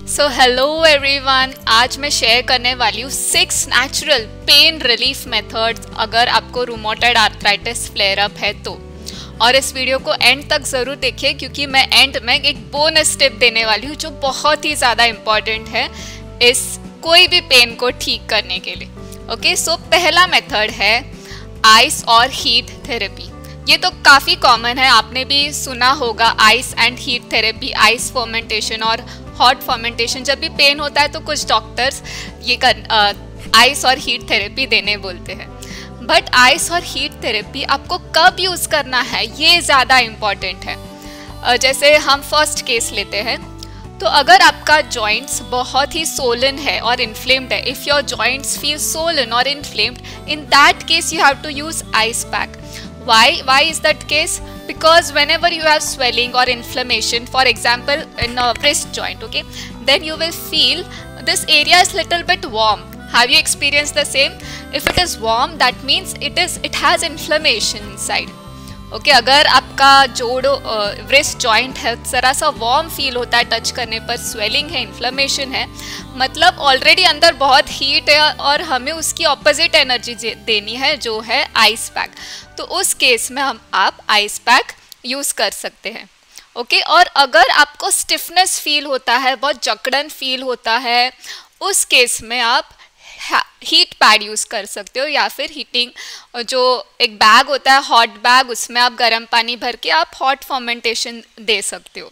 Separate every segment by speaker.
Speaker 1: So hello everyone, आज मैं share करने वाली हूँ 6 नेचुरल पेन रिलीफ मेथड्स अगर आपको रूमेटॉइड आर्थराइटिस फ्लेयर अप है तो। और इस वीडियो को एंड तक ज़रूर देखिए क्योंकि मैं एंड में एक बोनस टिप देने वाली हूँ जो बहुत ही ज़्यादा इम्पॉर्टेंट है इस कोई भी पेन को ठीक करने के लिए। ओके, सो पहला मेथड है आइस और हीट थेरेपी। ये तो काफ़ी कॉमन है, आपने भी सुना होगा ice and heat therapy, ice fermentation और हॉट फर्मेंटेशन। जब भी पेन होता है तो कुछ डॉक्टर्स ये आइस और हीट थेरेपी देने बोलते हैं। बट आइस और हीट थेरेपी आपको कब यूज़ करना है ये ज़्यादा इम्पॉर्टेंट है। जैसे हम फर्स्ट केस लेते हैं, तो अगर आपका जॉइंट्स बहुत ही सोलन है और इन्फ्लेम्ड है, if your joints feel swollen और inflamed, in that case you have to use ice pack. Why is that case? Because whenever you have swelling or inflammation, for example in a wrist joint, okay, then you will feel this area is little bit warm. Have you experienced the same? If it is warm, that means it has inflammation inside. Okay, अगर आपका जोड़ो wrist joint है ज़रा सा warm feel होता है touch करने पर, स्वेलिंग है, इन्फ्लेमेशन है, मतलब ऑलरेडी अंदर बहुत हीट है और हमें उसकी ऑपोजिट एनर्जी देनी है जो है आइस पैक। तो उस केस में आप आइस पैक यूज़ कर सकते हैं। ओके, और अगर आपको स्टिफनेस फील होता है, बहुत जकड़न फील होता है, उस केस में आप हीट पैड यूज़ कर सकते हो, या फिर हीटिंग जो एक बैग होता है हॉट बैग, उसमें आप गर्म पानी भर के आप हॉट फर्मेंटेशन दे सकते हो।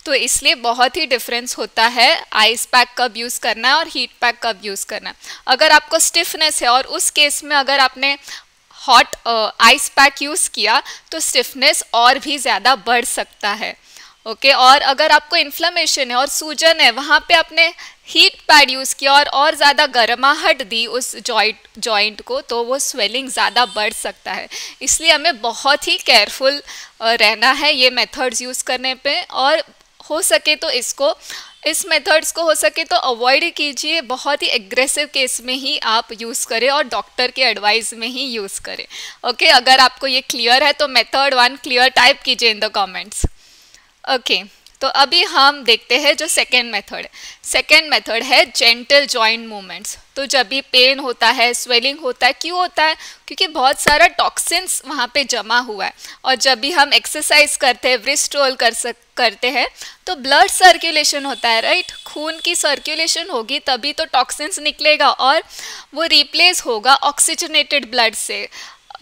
Speaker 1: तो इसलिए बहुत ही डिफरेंस होता है आइस पैक कब यूज़ करना है और हीट पैक कब यूज़ करना है। अगर आपको स्टिफनेस है और उस केस में अगर आपने हॉट आइस पैक यूज़ किया तो स्टिफनेस और भी ज़्यादा बढ़ सकता है। ओके, और अगर आपको इन्फ्लेमेशन है और सूजन है, वहाँ पे आपने हीट पैड यूज़ किया और ज़्यादा गर्माहट दी उस जॉइंट को, तो वो स्वेलिंग ज़्यादा बढ़ सकता है। इसलिए हमें बहुत ही केयरफुल रहना है ये मेथड्स यूज़ करने पे, और हो सके तो इस मेथड्स को हो सके तो अवॉइड कीजिए। बहुत ही एग्रेसिव केस में ही आप यूज़ करें और डॉक्टर के एडवाइस में ही यूज़ करें। ओके, अगर आपको ये क्लियर है तो मेथड 1 क्लियर टाइप कीजिए इन द कमेंट्स। ओके, तो अभी हम देखते हैं जो सेकेंड मेथड है जेंटल जॉइंट मूवमेंट्स। तो जब भी पेन होता है, स्वेलिंग होता है, क्यों होता है? क्योंकि बहुत सारा टॉक्सिन्स वहाँ पे जमा हुआ है, और जब भी हम एक्सरसाइज करते हैं, रिस्ट रोल करते हैं, तो ब्लड सर्कुलेशन होता है, राइट? खून की सर्कुलेशन होगी तभी तो टॉक्सिन्स निकलेगा, और वो रिप्लेस होगा ऑक्सीजनेटेड ब्लड से,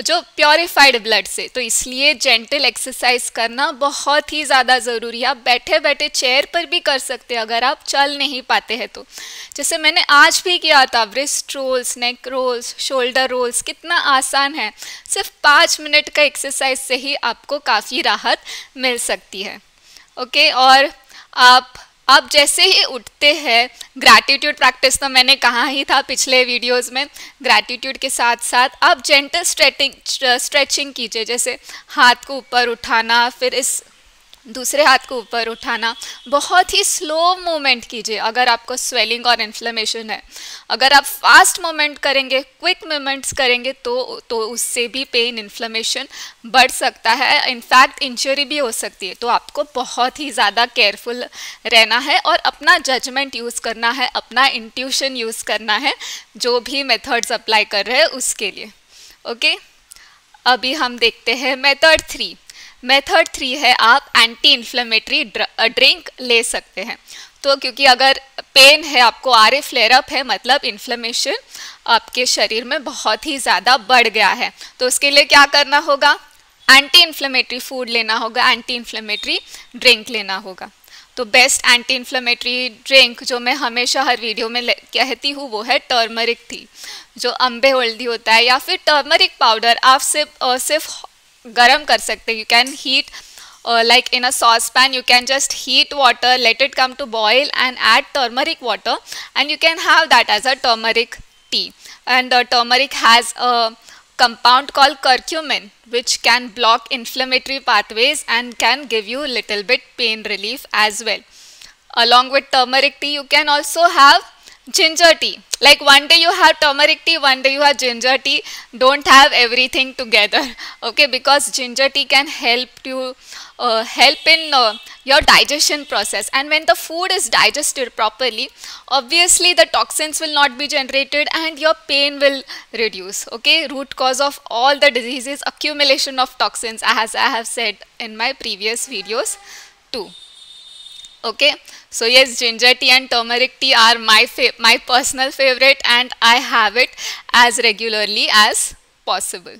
Speaker 1: जो प्योरीफाइड ब्लड से। तो इसलिए जेंटल एक्सरसाइज करना बहुत ही ज़्यादा ज़रूरी है। आप बैठे बैठे चेयर पर भी कर सकते हैं अगर आप चल नहीं पाते हैं तो। जैसे मैंने आज भी किया था, wrist roles, neck rolls, shoulder roles, कितना आसान है। सिर्फ 5 मिनट का एक्सरसाइज से ही आपको काफ़ी राहत मिल सकती है। ओके, और आप जैसे ही उठते हैं, ग्रैटिट्यूड प्रैक्टिस तो मैंने कहा ही था पिछले वीडियोस में, ग्रैटिट्यूड के साथ साथ आप जेंटल स्ट्रेचिंग कीजिए। जैसे हाथ को ऊपर उठाना, फिर इस दूसरे हाथ को ऊपर उठाना, बहुत ही स्लो मूवमेंट कीजिए अगर आपको स्वेलिंग और इन्फ्लेमेशन है। अगर आप फास्ट मूवमेंट करेंगे, क्विक मूवमेंट्स करेंगे तो उससे भी पेन, इन्फ्लेमेशन बढ़ सकता है, इनफैक्ट इंजरी भी हो सकती है। तो आपको बहुत ही ज़्यादा केयरफुल रहना है और अपना जजमेंट यूज़ करना है, अपना इंट्यूशन यूज़ करना है जो भी मेथड्स अप्लाई कर रहे हैं उसके लिए। ओके, अभी हम देखते हैं मेथड 3 है आप एंटी इन्फ्लेमेटरी ड्रिंक ले सकते हैं। तो क्योंकि अगर पेन है, आपको RA फ्लेयर अप है, मतलब इन्फ्लेमेशन आपके शरीर में बहुत ही ज़्यादा बढ़ गया है, तो उसके लिए क्या करना होगा? एंटी इन्फ्लेमेटरी फूड लेना होगा, एंटी इन्फ्लेमेटरी ड्रिंक लेना होगा। तो बेस्ट एंटी इन्फ्लेमेटरी ड्रिंक जो मैं हमेशा हर वीडियो में कहती हूँ वो है टर्मरिक टी, जो अम्बे हल्दी होता है, या फिर टर्मरिक पाउडर आप सिर्फ गरम कर सकते हैं। You can heat like in a saucepan, you can just heat water, let it come to boil and add turmeric water, and you can have that as a turmeric tea. And turmeric has a compound called curcumin which can block inflammatory pathways and can give you little bit pain relief as well. Along with turmeric tea, you can also have ginger tea, like one day you have turmeric tea, one day you have ginger tea. Don't have everything together, okay, because ginger tea can help you help in your digestion process, and when the food is digested properly, obviously the toxins will not be generated and your pain will reduce. Okay, root cause of all the diseases, accumulation of toxins, as I have said in my previous videos too. Okay, so yes, ginger tea and turmeric tea are my personal favorite, and I have it as regularly as possible.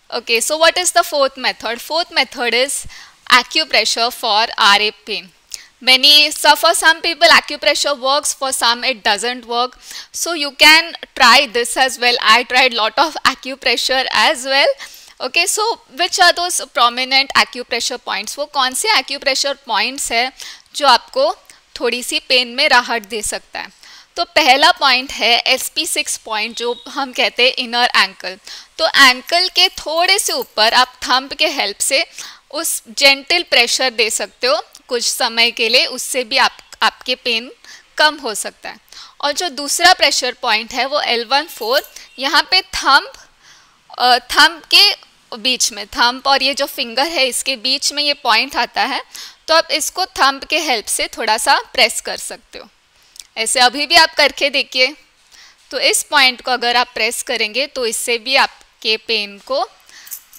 Speaker 1: Okay, so what is the fourth method? Fourth method is acupressure for RA pain. For some people acupressure works, for some it doesn't work. So you can try this as well. I tried lot of acupressure as well. Okay, so which are those prominent acupressure points? वो कौन से acupressure points है जो आपको थोड़ी सी pen में राहत दे सकता है? तो पहला पॉइंट है SP6 पॉइंट, जो हम कहते हैं इनर एंकल. तो एंकल के थोड़े से ऊपर आप थंब के हेल्प से उस जेंटल प्रेशर दे सकते हो कुछ समय के लिए, उससे भी आपके पेन कम हो सकता है. और जो दूसरा प्रेशर पॉइंट है वो L14, यहाँ पे थंब के बीच में, थंब और ये जो फिंगर है इसके बीच में ये पॉइंट आता है. तो आप इसको थंब के हेल्प से थोड़ा सा प्रेस कर सकते हो. ऐसे अभी भी आप करके देखिए. तो इस पॉइंट को अगर आप प्रेस करेंगे तो इससे भी आपके पेन को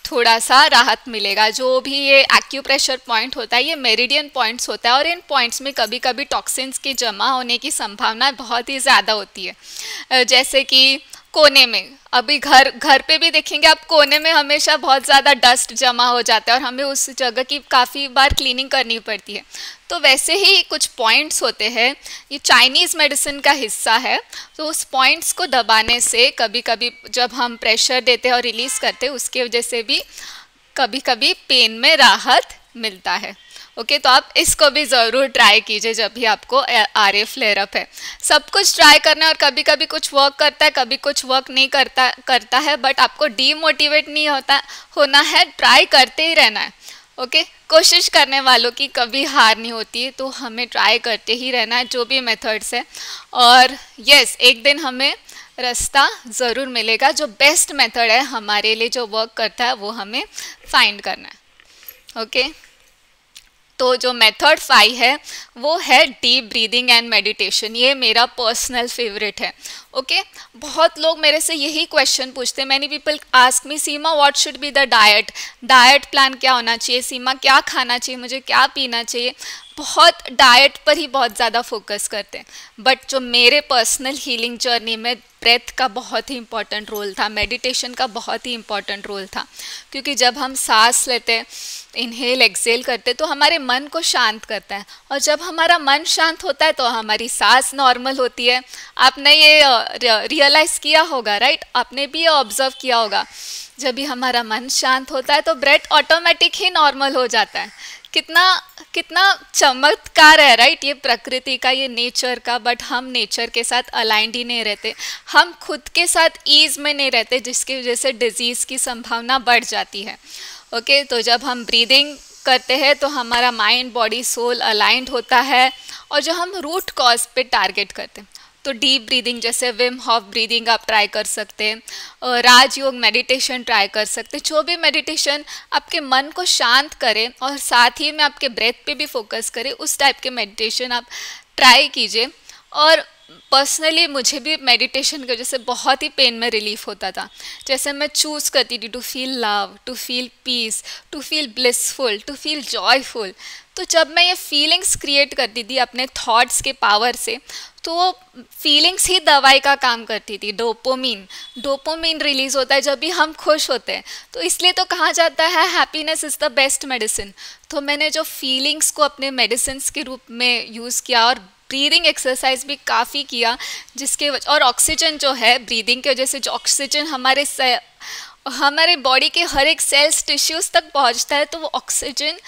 Speaker 1: थोड़ा सा राहत मिलेगा. जो भी ये एक्यूप्रेशर पॉइंट होता है ये मेरिडियन पॉइंट्स होता है, और इन पॉइंट्स में कभी कभी टॉक्सिन्स की जमा होने की संभावना बहुत ही ज़्यादा होती है. जैसे कि कोने में, अभी घर पे भी देखेंगे आप, कोने में हमेशा बहुत ज़्यादा डस्ट जमा हो जाता है और हमें उस जगह की काफ़ी बार क्लीनिंग करनी पड़ती है. तो वैसे ही कुछ पॉइंट्स होते हैं, ये चाइनीज़ मेडिसिन का हिस्सा है. तो उस पॉइंट्स को दबाने से कभी कभी जब हम प्रेशर देते हैं और रिलीज़ करते हैं, उसकी वजह से भी कभी कभी पेन में राहत मिलता है. ओके, तो आप इसको भी ज़रूर ट्राई कीजिए जब भी आपको RA फ्लेयर अप है. सब कुछ ट्राई करना है, और कभी कभी कुछ वर्क करता है, कभी कुछ वर्क नहीं करता है, बट आपको डीमोटिवेट नहीं होना है, ट्राई करते ही रहना है. ओके, कोशिश करने वालों की कभी हार नहीं होती है, तो हमें ट्राई करते ही रहना है जो भी मेथड्स है. और यस, एक दिन हमें रास्ता ज़रूर मिलेगा. जो बेस्ट मेथड है हमारे लिए, जो वर्क करता है, वो हमें फाइंड करना है. ओके, तो जो मेथड 5 है वो है डीप ब्रीदिंग एंड मेडिटेशन. ये मेरा पर्सनल फेवरेट है. ओके, बहुत लोग मेरे से यही क्वेश्चन पूछते हैं. Many people ask me, Seema what should be the diet plan क्या होना चाहिए, सीमा क्या खाना चाहिए, मुझे क्या पीना चाहिए. बहुत डाइट पर ही बहुत ज़्यादा फोकस करते हैं, बट जो मेरे पर्सनल हीलिंग जर्नी में ब्रेथ का बहुत ही इंपॉर्टेंट रोल था, मेडिटेशन का बहुत ही इंपॉर्टेंट रोल था. क्योंकि जब हम सांस लेते हैं, इनहेल एक्सेल करते, तो हमारे मन को शांत करता है, और जब हमारा मन शांत होता है तो हमारी सांस नॉर्मल होती है. आपने ये रियलाइज़ किया होगा, राइट? आपने भी ये ऑब्जर्व किया होगा. जब भी हमारा मन शांत होता है तो ब्रेथ ऑटोमेटिक ही नॉर्मल हो जाता है. कितना चमत्कार है, राइट? ये प्रकृति का, ये नेचर का. बट हम नेचर के साथ अलाइंड ही नहीं रहते, हम खुद के साथ ईज में नहीं रहते, जिसकी वजह से डिजीज़ की संभावना बढ़ जाती है. ओके, तो जब हम ब्रीदिंग करते हैं तो हमारा माइंड, बॉडी, सोल अलाइंड होता है, और जो हम रूट कॉज पे टारगेट करते हैं, तो डीप ब्रीदिंग जैसे विम हॉफ ब्रीदिंग आप ट्राई कर सकते हैं, राजयोग मेडिटेशन ट्राई कर सकते हैं. जो भी मेडिटेशन आपके मन को शांत करे और साथ ही में आपके ब्रेथ पे भी फोकस करे, उस टाइप के मेडिटेशन आप ट्राई कीजिए. और पर्सनली मुझे भी मेडिटेशन की वजह से बहुत ही पेन में रिलीफ होता था. जैसे मैं चूज़ करती थी to feel love, to feel peace, to feel blissful, to feel joyful. तो जब मैं ये फीलिंग्स क्रिएट करती थी अपने थॉट्स के पावर से, तो वो फीलिंग्स ही दवाई का काम करती थी. डोपामिन रिलीज होता है जब भी हम खुश होते हैं. तो इसलिए तो कहा जाता है happiness is the best medicine. तो मैंने जो फीलिंग्स को अपने मेडिसिन के रूप में यूज़ किया, और ब्रीदिंग एक्सरसाइज भी काफ़ी किया, जिसके और ऑक्सीजन जो है, ब्रीदिंग की वजह से जो ऑक्सीजन हमारे बॉडी के हर एक सेल्स, टिश्यूज़ तक पहुंचता है, तो वो ऑक्सीजन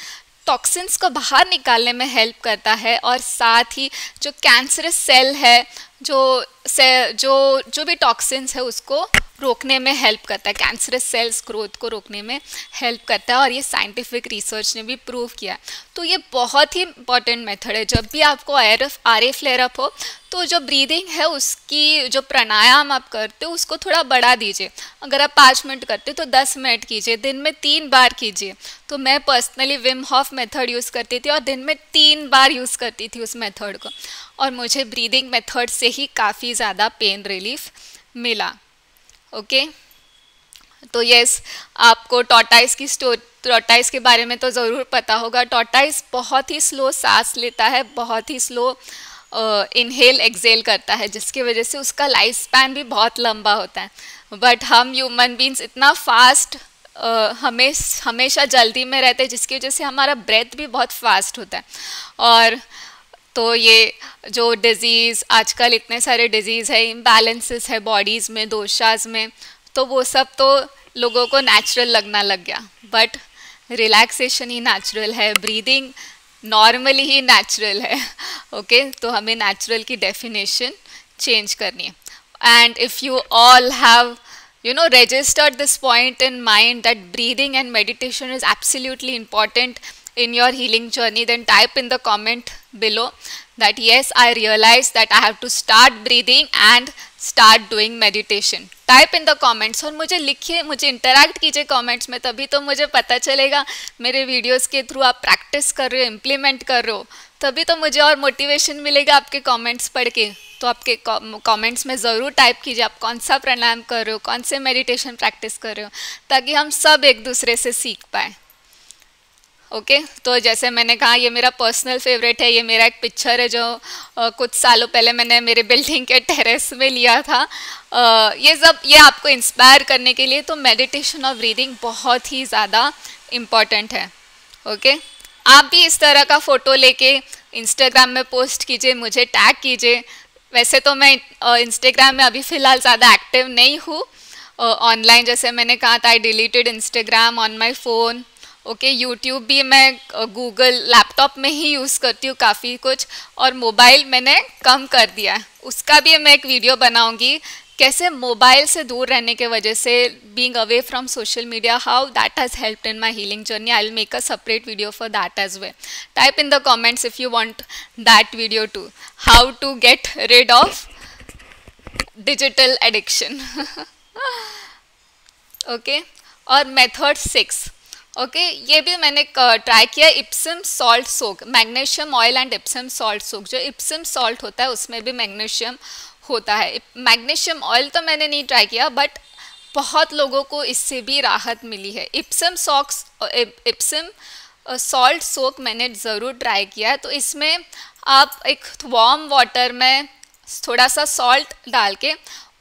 Speaker 1: टॉक्सिन्स को बाहर निकालने में हेल्प करता है. और साथ ही जो कैंसरस सेल है, जो भी टॉक्सिन्स है उसको रोकने में हेल्प करता है, कैंसरस सेल्स ग्रोथ को रोकने में हेल्प करता है, और ये साइंटिफिक रिसर्च ने भी प्रूव किया। तो ये बहुत ही इंपॉर्टेंट मेथड है। जब भी आपको आर ए फ्लेयर अप हो तो जो ब्रीदिंग है उसकी जो प्राणायाम आप करते हो उसको थोड़ा बढ़ा दीजिए। अगर आप 5 मिनट करते हो तो 10 मिनट कीजिए, दिन में 3 बार कीजिए। तो मैं personally Wim Hof method use करती थी और दिन में 3 बार यूज़ करती थी उस मेथड को, और मुझे ब्रीदिंग मेथड से ही काफ़ी ज़्यादा पेन रिलीफ मिला। ओके तो यस, आपको टॉर्टाइस के बारे में तो ज़रूर पता होगा। टॉर्टाइस बहुत ही स्लो सांस लेता है, बहुत ही स्लो इनहेल एक्सेल करता है, जिसकी वजह से उसका लाइफ स्पैन भी बहुत लंबा होता है। बट हम ह्यूमन बींग्स इतना फास्ट हमेशा जल्दी में रहते हैं, जिसकी वजह से हमारा ब्रेथ भी बहुत फास्ट होता है। और तो ये जो डिज़ीज़ आजकल इतने सारे डिज़ीज़ है, इम्बैलेंसेस है बॉडीज़ में, दोषाज में, तो वो सब तो लोगों को नेचुरल लगना लग गया। बट रिलैक्सेशन ही नेचुरल है, ब्रीदिंग नॉर्मली ही नेचुरल है। ओके तो हमें नेचुरल की डेफिनेशन चेंज करनी है। And if you all have registered this point in mind that breathing and meditation is absolutely important in your healing journey, then type in the comment below that yes, I realize that I have to start breathing and start doing meditation. Type in the comments, और मुझे लिखिए, मुझे interact कीजिए comments में, तभी तो मुझे पता चलेगा मेरे वीडियोस के थ्रू आप प्रैक्टिस कर रहे हो, इम्प्लीमेंट कर रहे हो, तभी तो मुझे और मोटिवेशन मिलेगा आपके कमेंट्स पढ़ के। तो आपके कमेंट्स में ज़रूर टाइप कीजिए आप कौन सा प्राणायाम कर रहे हो, कौन से मेडिटेशन प्रैक्टिस कर रहे हो, ताकि हम सब एक दूसरे से सीख पाएँ। ओके तो जैसे मैंने कहा, ये मेरा पर्सनल फेवरेट है। ये मेरा एक पिक्चर है जो कुछ सालों पहले मैंने मेरे बिल्डिंग के टेरेस में लिया था। ये आपको इंस्पायर करने के लिए। तो मेडिटेशन और ब्रीदिंग बहुत ही ज़्यादा इम्पॉर्टेंट है। ओके आप भी इस तरह का फ़ोटो लेके इंस्टाग्राम में पोस्ट कीजिए, मुझे टैग कीजिए। वैसे तो मैं इंस्टाग्राम में अभी फ़िलहाल ज़्यादा एक्टिव नहीं हूँ ऑनलाइन, जैसे मैंने कहा था आई deleted Instagram on my phone. Okay YouTube भी मैं गूगल लैपटॉप में ही यूज़ करती हूँ काफ़ी कुछ, और मोबाइल मैंने कम कर दिया है। उसका भी मैं एक वीडियो बनाऊँगी, कैसे मोबाइल से दूर रहने के वजह से, being away from social media, how that has helped in my healing journey. I will make a separate video for that as well. Type in the comments if you want that video too, how to get rid of digital addiction. Okay और method 6, okay ये भी मैंने try किया, Epsom salt soak, magnesium oil and Epsom salt soak. जो Epsom salt होता है उसमें भी मैग्नीशियम होता है। मैग्नीशियम ऑयल तो मैंने नहीं ट्राई किया, बट बहुत लोगों को इससे भी राहत मिली है। इप्सम सॉल्ट सोक मैंने ज़रूर ट्राई किया है। तो इसमें आप एक वार्म वाटर में थोड़ा सा सॉल्ट डाल के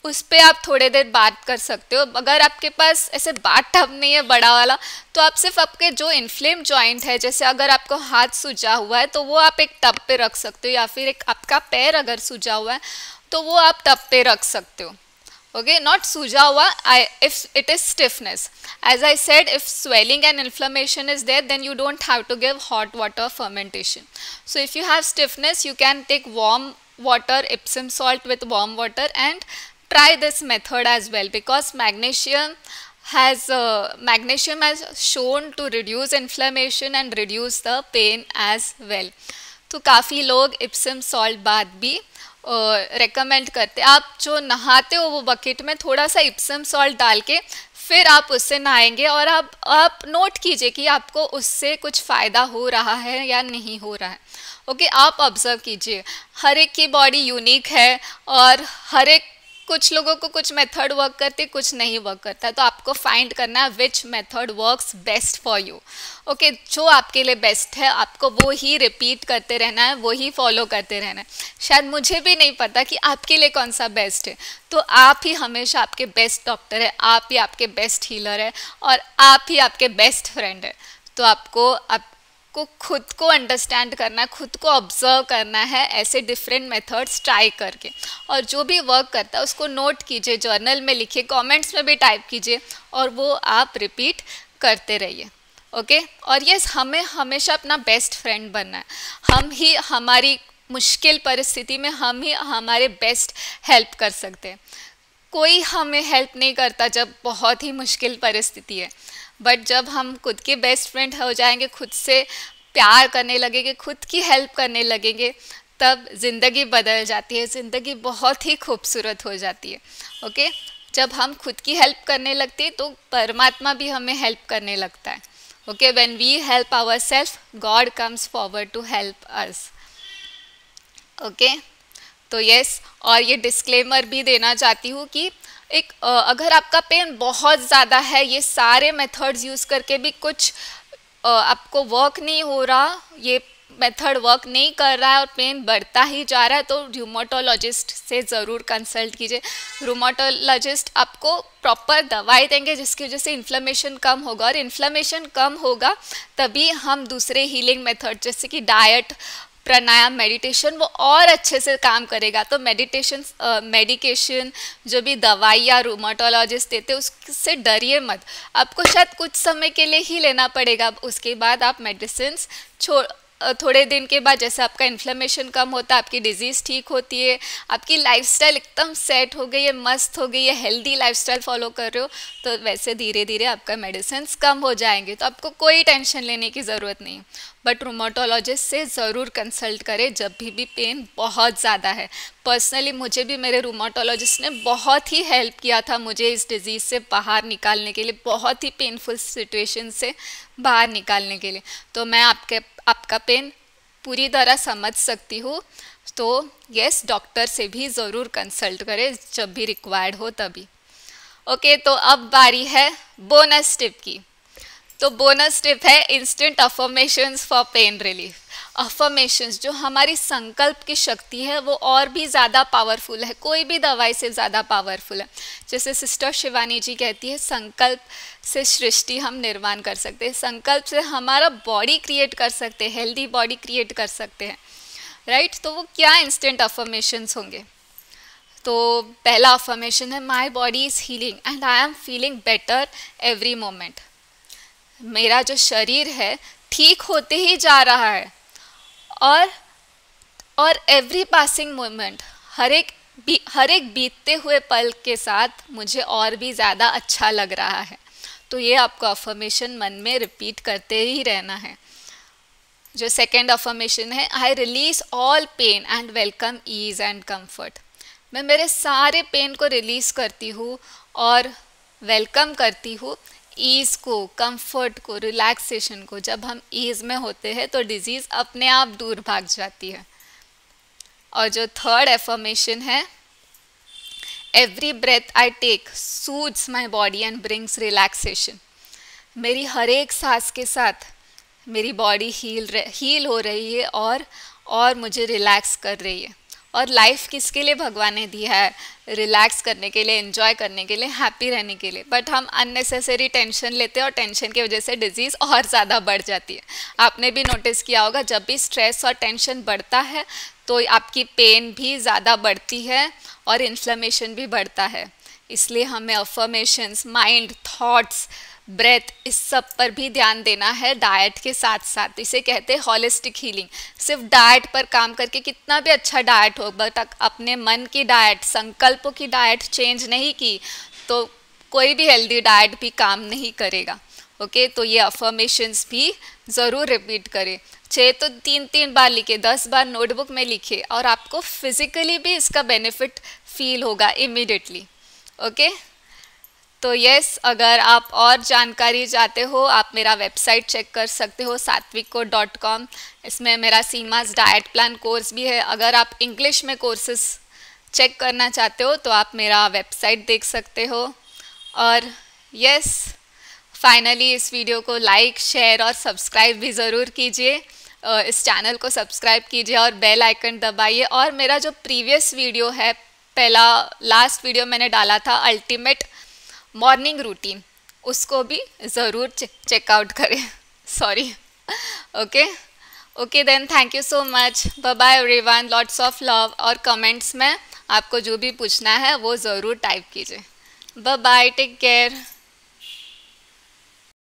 Speaker 1: उस पर आप थोड़े देर बात कर सकते हो। अगर आपके पास ऐसे बाथ टब नहीं है बड़ा वाला, तो आप सिर्फ आपके जो इन्फ्लेम जॉइंट है, जैसे अगर आपको हाथ सूजा हुआ है तो वो आप एक टब पे रख सकते हो, या फिर एक आपका पैर अगर सूजा हुआ है तो वो आप टब पे रख सकते हो। ओके नॉट सूजा हुआ, if it is stiffness, as I said, if swelling and inflammation is there, then you don't have to give hot water fermentation. So if you have stiffness, you can take warm water, Epsom salt with warm water, and try this method as well, because magnesium has shown to reduce inflammation and reduce the pain as well. तो काफ़ी लोग Epsom salt bath भी recommend करते हैं। आप जो नहाते हो वो बकेट में थोड़ा सा Epsom salt डाल के फिर आप उससे नहाएंगे, और आप नोट कीजिए कि आपको उससे कुछ फ़ायदा हो रहा है या नहीं हो रहा है। ओके आप ऑब्ज़र्व कीजिए, हर एक की बॉडी यूनिक है, और हर एक कुछ लोगों को कुछ मेथड वर्क करती, कुछ नहीं वर्क करता है। तो आपको फाइंड करना है which method works best for you. Okay जो आपके लिए बेस्ट है आपको वो ही रिपीट करते रहना है, वो ही फॉलो करते रहना है। शायद मुझे भी नहीं पता कि आपके लिए कौन सा बेस्ट है, तो आप ही हमेशा आपके बेस्ट डॉक्टर है, आप ही आपके बेस्ट हीलर है, और आप ही आपके बेस्ट फ्रेंड है। तो आपको खुद को अंडरस्टैंड करना है, खुद को ऑब्जर्व करना है, ऐसे डिफरेंट मेथड्स ट्राई करके, और जो भी वर्क करता है उसको नोट कीजिए, जर्नल में लिखिए, कमेंट्स में भी टाइप कीजिए, और वो आप रिपीट करते रहिए। ओके और यस हमें हमेशा अपना बेस्ट फ्रेंड बनना है। हम ही हमारी मुश्किल परिस्थिति में हम ही हमारे बेस्ट हेल्प कर सकते हैं। कोई हमें हेल्प नहीं करता जब बहुत ही मुश्किल परिस्थिति है, बट जब हम खुद के बेस्ट फ्रेंड हो जाएंगे, खुद से प्यार करने लगेंगे, खुद की हेल्प करने लगेंगे, तब ज़िंदगी बदल जाती है, ज़िंदगी बहुत ही खूबसूरत हो जाती है। ओके, जब हम खुद की हेल्प करने लगते हैं तो परमात्मा भी हमें हेल्प करने लगता है। Okay, when we help our self, God comes forward to help us. Okay, तो यस, और ये डिस्क्लेमर भी देना चाहती हूँ कि अगर आपका पेन बहुत ज़्यादा है, ये सारे मेथड्स यूज़ करके भी कुछ आपको वर्क नहीं हो रहा, ये मेथड वर्क नहीं कर रहा है और पेन बढ़ता ही जा रहा है, तो रूमेटोलॉजिस्ट से ज़रूर कंसल्ट कीजिए। रूमेटोलॉजिस्ट आपको प्रॉपर दवाई देंगे जिसकी वजह से इन्फ्लेमेशन कम होगा, और इन्फ्लेमेशन कम होगा तभी हम दूसरे हीलिंग मेथड जैसे कि डाइट, प्राणायाम, मेडिटेशन, वो और अच्छे से काम करेगा। तो मेडिकेशन जो भी दवाई या रूमेटोलॉजिस्ट देते उससे डरिए मत, आपको शायद कुछ समय के लिए ही लेना पड़ेगा, उसके बाद आप मेडिसिन थोड़े दिन के बाद जैसे आपका इन्फ्लेमेशन कम होता है, आपकी डिजीज़ ठीक होती है, आपकी लाइफस्टाइल एकदम सेट हो गई है, मस्त हो गई है, हेल्दी लाइफस्टाइल फॉलो कर रहे हो, तो वैसे धीरे धीरे आपका मेडिसिन कम हो जाएंगे, तो आपको कोई टेंशन लेने की ज़रूरत नहीं। बट रूमेटोलॉजिस्ट से ज़रूर कंसल्ट करें जब भी पेन बहुत ज़्यादा है। पर्सनली मुझे भी मेरे रूमेटोलॉजिस्ट ने बहुत ही हेल्प किया था मुझे इस डिज़ीज़ से बाहर निकालने के लिए, बहुत ही पेनफुल सिचुएशन से बाहर निकालने के लिए। तो मैं आपका पेन पूरी तरह समझ सकती हूँ। तो यस, डॉक्टर से भी ज़रूर कंसल्ट करें जब भी रिक्वायर्ड हो तभी। ओके, तो अब बारी है बोनस टिप की। तो बोनस टिप है instant affirmations for pain relief. Affirmations जो हमारी संकल्प की शक्ति है वो और भी ज़्यादा पावरफुल है, कोई भी दवाई से ज़्यादा पावरफुल है। जैसे सिस्टर शिवानी जी कहती है, संकल्प से सृष्टि हम निर्माण कर सकते हैं, संकल्प से हमारा बॉडी क्रिएट कर सकते हैं, हेल्दी बॉडी क्रिएट कर सकते हैं, राइट। तो वो क्या इंस्टेंट अफर्मेशंस होंगे? तो पहला अफर्मेशन है, my body is healing and I am feeling better every moment. मेरा जो शरीर है ठीक होते ही जा रहा है, और एवरी पासिंग मोमेंट, हर एक बीतते हुए पल के साथ मुझे और भी ज़्यादा अच्छा लग रहा है। तो ये आपको अफर्मेशन मन में रिपीट करते ही रहना है। जो सेकेंड अफर्मेशन है, I release all pain and welcome ease and comfort. मैं मेरे सारे पेन को रिलीज़ करती हूँ और वेलकम करती हूँ ईज़ को, कंफर्ट को, रिलैक्सेशन को। जब हम ईज़ में होते हैं तो डिजीज़ अपने आप दूर भाग जाती है। और जो थर्ड एफर्मेशन है, every breath I take soothes my body and brings relaxation. मेरी हर एक सांस के साथ मेरी बॉडी हील हो रही है और मुझे रिलैक्स कर रही है। और लाइफ किसके लिए भगवान ने दिया है? रिलैक्स करने के लिए, एंजॉय करने के लिए, हैप्पी रहने के लिए। बट हम अननेसेसरी टेंशन लेते हैं और टेंशन की वजह से डिजीज़ और ज़्यादा बढ़ जाती है। आपने भी नोटिस किया होगा, जब भी स्ट्रेस और टेंशन बढ़ता है तो आपकी पेन भी ज़्यादा बढ़ती है और इन्फ्लेमेशन भी बढ़ता है। इसलिए हमें अफर्मेशंस, माइंड, थॉट्स, ब्रेथ, इस सब पर भी ध्यान देना है डाइट के साथ साथ। इसे कहते हैं हॉलिस्टिक हीलिंग। सिर्फ डाइट पर काम करके कितना भी अच्छा डाइट हो, बट अपने मन की डाइट, संकल्पों की डाइट चेंज नहीं की तो कोई भी हेल्दी डाइट भी काम नहीं करेगा। ओके, तो ये अफर्मेशंस भी ज़रूर रिपीट करें। 6 तो 3-3 बार लिखे, 10 बार नोटबुक में लिखे, और आपको फिजिकली भी इसका बेनिफिट फील होगा इमीडिएटली। ओके, तो यस, अगर आप और जानकारी चाहते हो आप मेरा वेबसाइट चेक कर सकते हो, satviko.com। इसमें मेरा सीमास डाइट प्लान कोर्स भी है। अगर आप इंग्लिश में कोर्सेस चेक करना चाहते हो तो आप मेरा वेबसाइट देख सकते हो। और यस, फाइनली इस वीडियो को लाइक, शेयर और सब्सक्राइब भी ज़रूर कीजिए। इस चैनल को सब्सक्राइब कीजिए और बेल आइकन दबाइए। और मेरा जो प्रीवियस वीडियो है, लास्ट वीडियो मैंने डाला था अल्टीमेट मॉर्निंग रूटीन, उसको भी ज़रूर चेकआउट करें। Sorry. Okay then, thank you so much, bye bye everyone, lots of love. और कमेंट्स में आपको जो भी पूछना है वो ज़रूर टाइप कीजिए। Bye bye, take care.